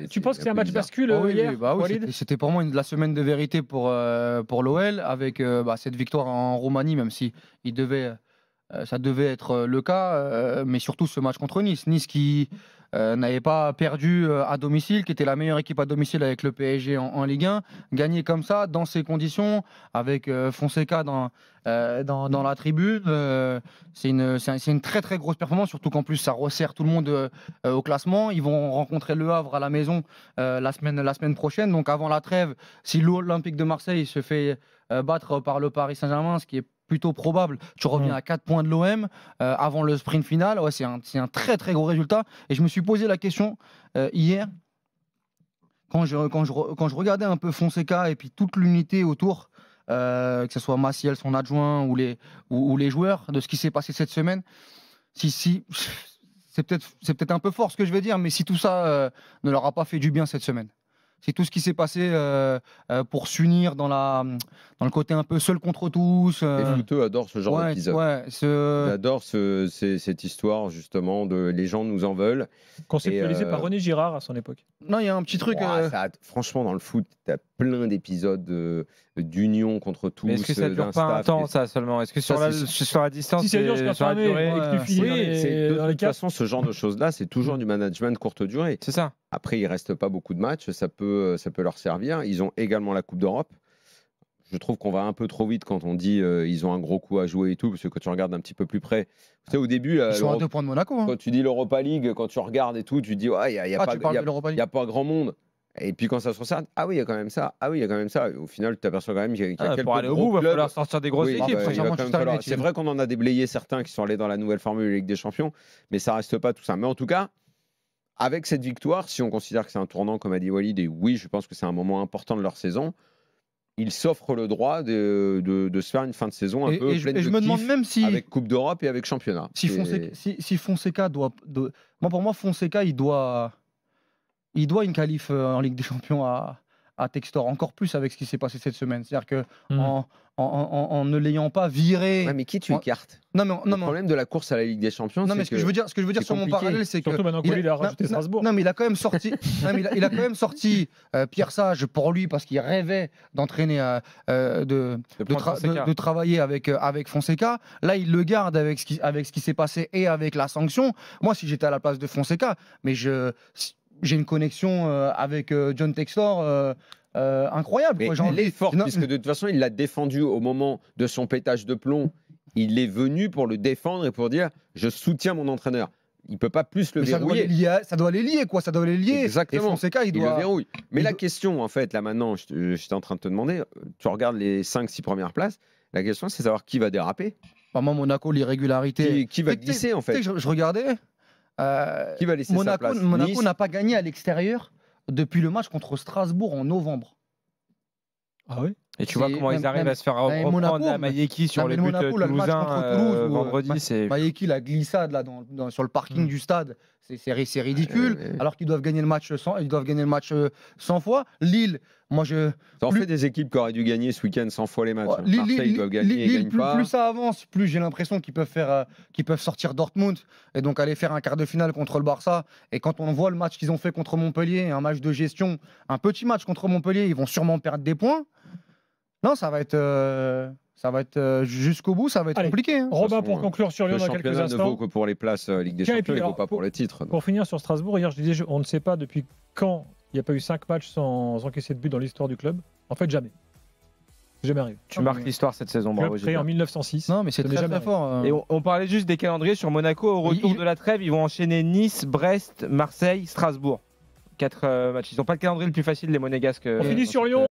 Tu penses que c'est un match bascule hier, Walid ? C'était pour moi la semaine de vérité pour l'OL avec cette victoire en Roumanie, même si ça devait être le cas, mais surtout ce match contre Nice. Nice qui n'avait pas perdu à domicile, qui était la meilleure équipe à domicile avec le PSG en Ligue 1. Gagner comme ça, dans ces conditions, avec Fonseca dans la tribune, c'est une très très grosse performance, surtout qu'en plus ça resserre tout le monde au classement. Ils vont rencontrer Le Havre à la maison la semaine prochaine. Donc avant la trêve, si l'Olympique de Marseille se fait battre par le Paris Saint-Germain, ce qui est plutôt probable, tu reviens à 4 points de l'OM avant le sprint final. Ouais, c'est un très très gros résultat. Et je me suis posé la question hier, quand je regardais un peu Fonseca et puis toute l'unité autour, que ce soit Maciel, son adjoint ou les joueurs, de ce qui s'est passé cette semaine, si c'est peut-être un peu fort ce que je vais dire, mais si tout ça ne leur a pas fait du bien cette semaine. C'est tout ce qui s'est passé pour s'unir dans le côté un peu seul contre tous. Les footeux adorent ce genre d'épisode. Ils adorent cette histoire justement de les gens nous en veulent. Conceptualisé par René Girard à son époque. Non, il y a un petit truc. Franchement, dans le foot, tu as plein d'épisodes d'union contre tous. Mais est-ce que ça dure pas un temps, ça seulement ? Est-ce que sur la distance, si ça dure jusqu'à fin mai, de toute façon, ce genre de choses-là, c'est toujours du management courte durée. C'est ça. Après, il reste pas beaucoup de matchs, ça peut leur servir. Ils ont également la Coupe d'Europe. Je trouve qu'on va un peu trop vite quand on dit ils ont un gros coup à jouer et tout, parce que quand tu regardes un petit peu plus près, tu sais, au début, ils sont à 2 points de Monaco. Quand tu dis l'Europa League, quand tu regardes et tout, tu dis il y a pas grand monde. Et puis quand ça se resserre, ah oui, il y a quand même ça. Ah oui, il y a quand même ça. Au final, tu t'aperçois quand même qu'il y a quelques pour aller au bout, il va falloir sortir des grosses équipes. C'est vrai qu'on en a déblayé certains qui sont allés dans la nouvelle formule de Ligue des Champions, mais ça reste pas tout ça. Mais en tout cas, avec cette victoire, si on considère que c'est un tournant, comme a dit Walid, et oui, je pense que c'est un moment important de leur saison, ils s'offrent le droit de se faire une fin de saison un peu pleine de je me demande même si, avec Coupe d'Europe et avec Championnat. Si Fonseca pour moi, Fonseca, il doit une qualif en Ligue des Champions à Textor, encore plus avec ce qui s'est passé cette semaine. C'est-à-dire que en ne l'ayant pas viré. Ouais, mais qui tu écartes ? Le problème de la course à la Ligue des Champions, c'est que ce que je veux dire sur mon parallèle, c'est que surtout maintenant qu'il a rajouté Strasbourg. Non, mais il a quand même sorti. il a quand même sorti Pierre Sage pour lui parce qu'il rêvait d'entraîner, de travailler avec Fonseca. Là, il le garde avec ce qui s'est passé et avec la sanction. Moi, si j'étais à la place de Fonseca, mais j'ai une connexion avec John Textor incroyable. Elle est forte, puisque de toute façon, il l'a défendu au moment de son pétage de plomb. Il est venu pour le défendre et pour dire « je soutiens mon entraîneur ». Il ne peut pas plus le verrouiller. Ça doit les lier, quoi. Ça doit les lier. Exactement. Et Fonseca, il le verrouille. Mais la question, en fait, là maintenant, j'étais en train de te demander, tu regardes les 5-6 premières places, la question, c'est de savoir qui va déraper. Moi, Monaco, l'irrégularité. Qui va glisser, en fait. Je regardais. Qui va laisser sa place ? Monaco n'a pas gagné à l'extérieur depuis le match contre Strasbourg en novembre. Ah oui. Et tu vois comment ils arrivent à se faire reprendre à Mayeki sur le but toulousain vendredi. Mayeki, la glissade là, sur le parking du stade, c'est ridicule. Alors qu'ils doivent gagner le match 100 fois. Lille, ça en fait des équipes qui auraient dû gagner ce week-end 100 fois les matchs. Marseille, ils doivent gagner et gagnent pas. Plus ça avance, plus j'ai l'impression qu'ils peuvent sortir Dortmund et donc aller faire un quart de finale contre le Barça. Et quand on voit le match qu'ils ont fait contre Montpellier, un match de gestion, un petit match contre Montpellier, ils vont sûrement perdre des points. Non, ça va être jusqu'au bout, ça va être compliqué. Hein. Robin, pour conclure sur Lyon dans quelques instants. Le championnat ne vaut que pour les places Ligue des Champions, il ne vaut pas pour les titres. Pour finir sur Strasbourg, hier je disais, on ne sait pas depuis quand il n'y a pas eu 5 matchs sans encaisser de but dans l'histoire du club. En fait, jamais. Jamais arrivé. Tu marques l'histoire cette saison, bravo. Créé en 1906. Non, mais c'est très fort. Et on parlait juste des calendriers sur Monaco. Au retour de la trêve, ils vont enchaîner Nice, Brest, Marseille, Strasbourg. 4 matchs. Ils n'ont pas le calendrier le plus facile, les Monégasques. On finit sur Lyon.